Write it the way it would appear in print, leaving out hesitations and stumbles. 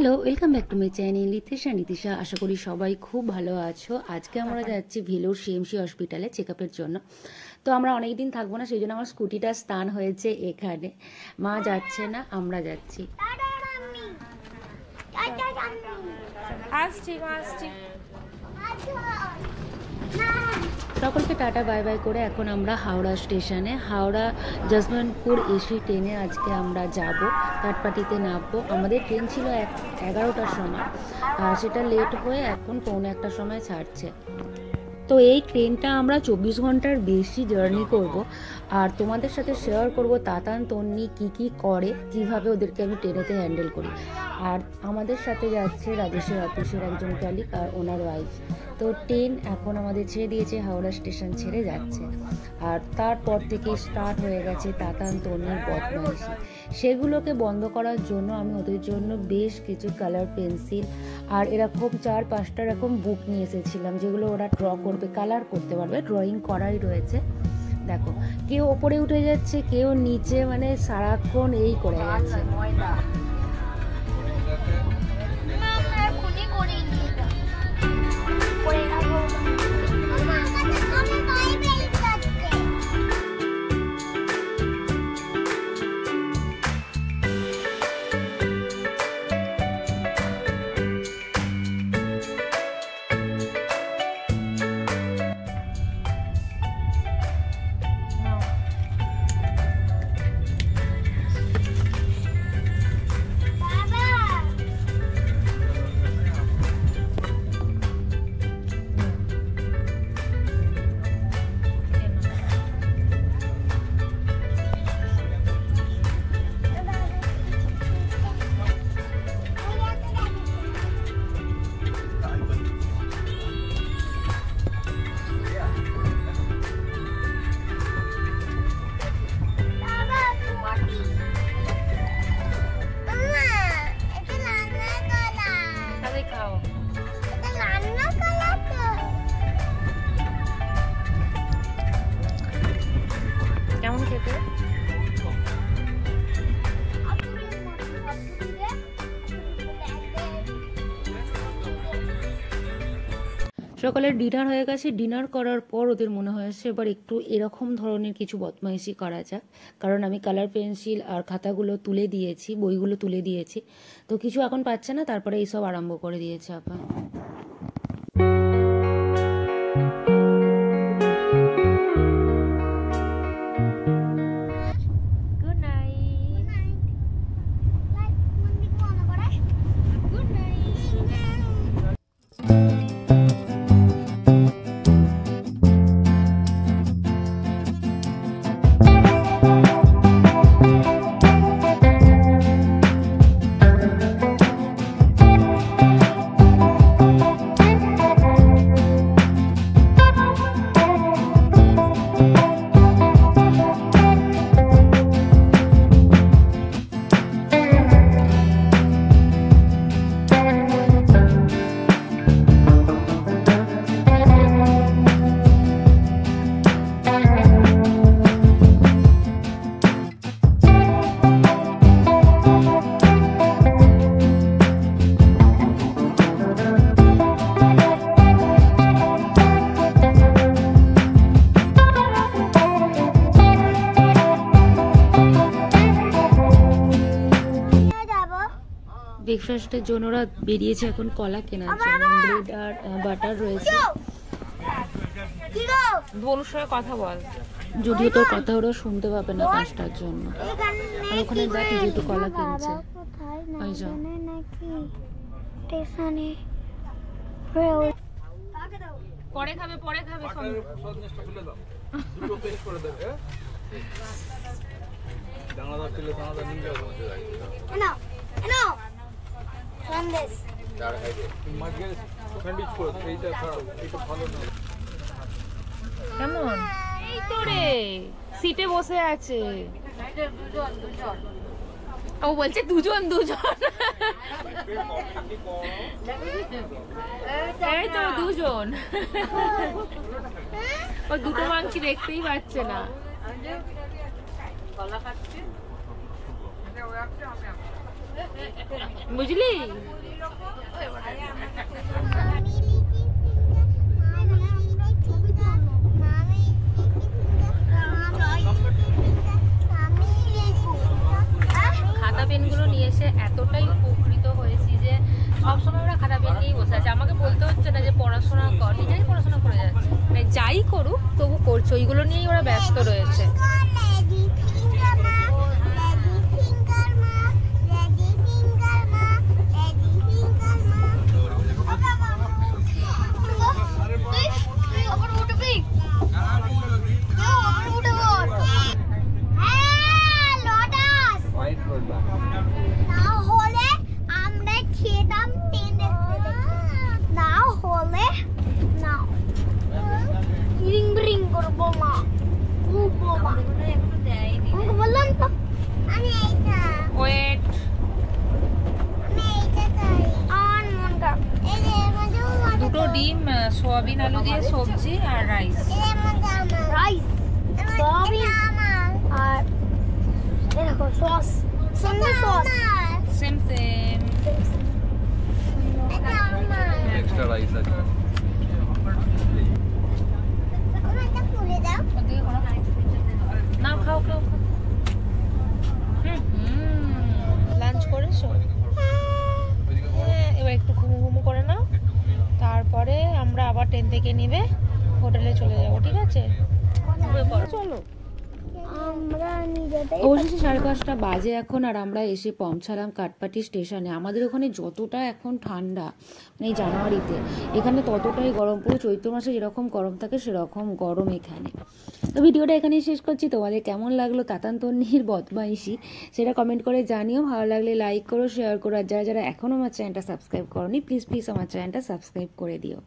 Hello, welcome back to my channel Litisha Nitisha. আশা করি সবাই খুব ভালো আছো। আজকে আমরা যাচ্ছি ভেলোর সিএমসি হসপিটালে চেকআপের জন্য। তো আমরা অনেক দিন থাকবো না, সেই জন্য আমার স্কুটিটা স্থান হয়েছে এখানে। মা যাচ্ছে না, আমরা যাচ্ছি। সকলকে টাটা বাই বাই করে এখন আমরা হাওড়া স্টেশনে, হাওড়া জসবন্তপুর এসি ট্রেনে আজকে আমরা যাব, কাঠপাটিতে নামবো। আমাদের ট্রেন ছিল 11টার সময়, আর সেটা লেট হয়ে এখন 1:45টার সময় ছাড়ছে। তো এই ট্রেনটা আমরা 24 ঘন্টার বেশি জার্নি করব, আর তোমাদের সাথে শেয়ার করব তাতান তন্নি কী করে, কিভাবে ওদেরকে আমি ট্রেনেতে হ্যান্ডেল করি। আর আমাদের সাথে যাচ্ছে রাজেশের অফিসের একজন কলিগ আর ওনার ওয়াইফ। তো ট্রেন এখন আমাদের ছেড়ে দিয়েছে, হাওড়া স্টেশন ছেড়ে যাচ্ছে। আর তারপর থেকে স্টার্ট হয়ে গেছে তাতান তন্নির বদমাইশি। সেগুলোকে বন্ধ করার জন্য আমি ওদের জন্য বেশ কিছু কালার পেন্সিল আর এরকম 4-5টা এরকম বুক নিয়ে এসেছিলাম, যেগুলো ওরা ড্র করবে, কালার করতে পারবে। ড্রয়িং করাই রয়েছে। দেখো, কেউ ওপরে উঠে যাচ্ছে, কেউ নিচে, মানে সারাক্ষণ এই করে যাচ্ছে। কেমন খেতে? সকালের ডিনার হয়ে গেছে। ডিনার করার পর ওদের মনে হয়েছে এবার একটু এরকম ধরনের কিছু বদমাইশি করা যাক, কারণ আমি কালার পেন্সিল আর খাতাগুলো তুলে দিয়েছি, বইগুলো তুলে দিয়েছি। তো কিছু এখন পাচ্ছে না, তারপরে এইসব আরম্ভ করে দিয়েছে আপা। ব্রেকফাস্টের জন্য ওরা বেরিয়েছে এখন কলা কেনার জন্য। ব্রেড আর বাটার রয়েছে। বনুর সঙ্গে কথা বল, যদিও তোর কথা ওরা শুনতে পাবে না কাজটার জন্য। আর ওখানে দেখ যেহেতু কলা কিনছে। পরে খাবে কেমন? এই তো রে, সিটে বসে আছে। ও বলছে দুজন এই তো দুজন। ও দুটো মাংস দেখতেই পাচ্ছে না। বুঝলি? খাতা পেনগুলো নিয়ে এসে এতটাই উপকৃত হয়েছি যে সবসময় ওরা খাতা পেন নিয়েই বসে আছে। আমাকে বলতে হচ্ছে না যে পড়াশোনা কর, নিজেই পড়াশোনা করে যাচ্ছে, মানে যাই করুক তবু করছে, ওইগুলো নিয়েই ওরা ব্যস্ত রয়েছে। ওয়েট, দুটো ডিম, সোয়াবিন আলু দিয়ে সবজি আর rice. Same same. Extra rice আছে। না খাও খাও। লাঞ্চ করেছো? হ্যাঁ, এবার একটু ঘুমু ঘুমু করে নাও, তারপরে আমরা আবার ট্রেন থেকে নেবে হোটেলে চলে যাবো, ঠিক আছে? চলো। অবশেষে 5:30 বাজে এখন, আর আমরা এসে পৌঁছালাম কাটপাটি স্টেশনে। আমাদের ওখানে যতটা এখন ঠান্ডা, মানে এই জানুয়ারিতে, এখানে ততটাই গরম। পুরো চৈত্র মাসে যেরকম গরম থাকে সেরকম গরম এখানে। তো ভিডিওটা এখানেই শেষ করছি। তোমাদের কেমন লাগলো তাতান তন্নির বদমাইশি সেটা কমেন্ট করে জানিও। ভালো লাগলে লাইক করো, শেয়ার করো, আর যারা যারা এখনও আমার চ্যানেলটা সাবস্ক্রাইব করোনি প্লিজ আমার চ্যানেলটা সাবস্ক্রাইব করে দিও।